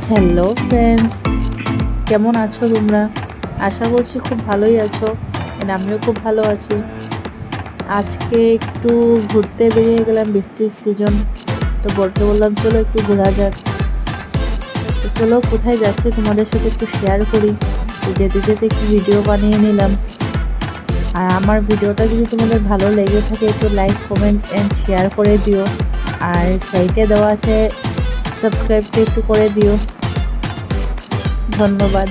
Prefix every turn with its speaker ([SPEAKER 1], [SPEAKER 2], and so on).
[SPEAKER 1] Hello friends, কেমন আছো তোমরা? আশা করছি খুব ভালোই আছো। আমিও খুব ভালো আছি। আজকে একটু ঘুরতে বেরিয়ে গেলাম, বৃষ্টির সিজন। তো বললাম চলো একটু ঘোরা যাক। তো চলো, কোথায় যাচ্ছি তোমাদের সাথে একটু শেয়ার করি। তো যেতে যেতে একটু ভিডিও বানিয়ে নিলাম। আর আমার ভিডিওটা যদি তোমাদের ভালো লেগে থাকে একটু লাইক, কমেন্ট অ্যান্ড শেয়ার করে দিও। আর সাইটে দেওয়া আছে সাবস্ক্রাইবটা একটু করে দিও। ধন্যবাদ।